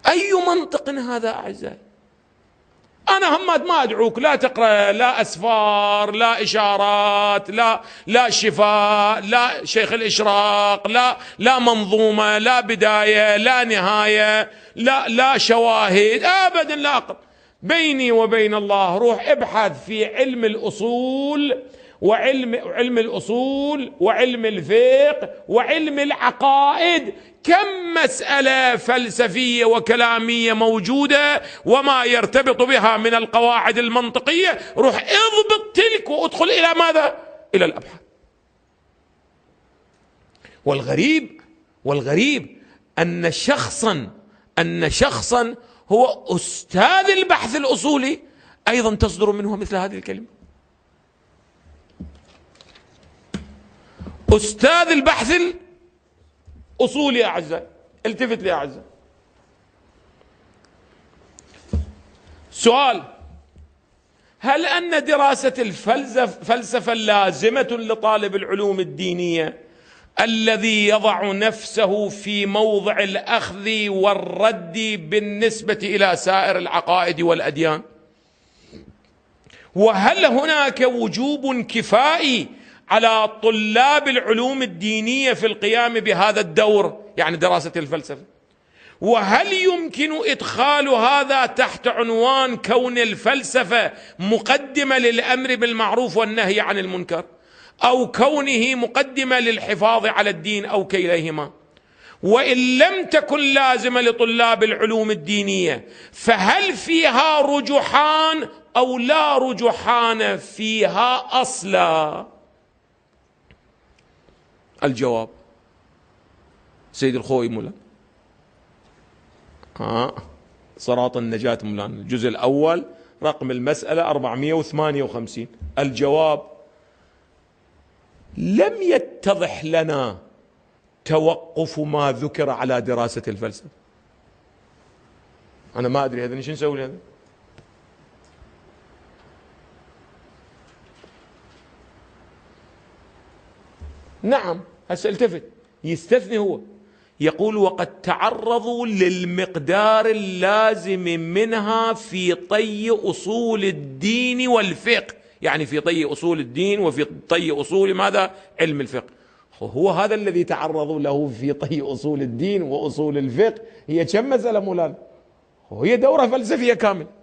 أي منطق هذا أعزائي؟ أنا هماد ما أدعوك لا تقرأ لا أسفار لا إشارات لا شفاء لا شيخ الإشراق لا منظومة لا بداية لا نهاية لا شواهد أبدا لا أقرأ. بيني وبين الله روح ابحث في علم الأصول وعلم الأصول وعلم الفقه وعلم العقائد، كم مسألة فلسفية وكلامية موجودة وما يرتبط بها من القواعد المنطقية، روح اضبط تلك وادخل إلى ماذا؟ إلى الأبحاث. والغريب أن شخصا هو أستاذ البحث الأصولي أيضا تصدر منه مثل هذه الكلمة. أستاذ البحث الأصولي أعزائي، التفت لي أعزائي. سؤال: هل أن دراسة الفلسفة لازمة لطالب العلوم الدينية الذي يضع نفسه في موضع الأخذ والرد بالنسبة إلى سائر العقائد والأديان؟ وهل هناك وجوب كفائي على طلاب العلوم الدينية في القيام بهذا الدور، يعني دراسة الفلسفة؟ وهل يمكن إدخال هذا تحت عنوان كون الفلسفة مقدمة للأمر بالمعروف والنهي عن المنكر، أو كونه مقدمة للحفاظ على الدين، أو كليهما؟ وإن لم تكن لازمة لطلاب العلوم الدينية فهل فيها رجحان أو لا رجحان فيها أصلا؟ الجواب: سيد الخوي مولانا، صراط النجاة مولانا، الجزء الأول رقم المسألة 458. الجواب: لم يتضح لنا توقف ما ذكر على دراسة الفلسفة. أنا ما أدري هذا شو نسوي هذا. نعم، هسه التفت يستثني هو يقول: وقد تعرضوا للمقدار اللازم منها في طي أصول الدين والفقه، يعني في طي أصول الدين وفي طي أصول ماذا؟ علم الفقه. هو هذا الذي تعرضوا له في طي أصول الدين وأصول الفقه. هي كم مسألة مولانا؟ هي دورة فلسفية كاملة.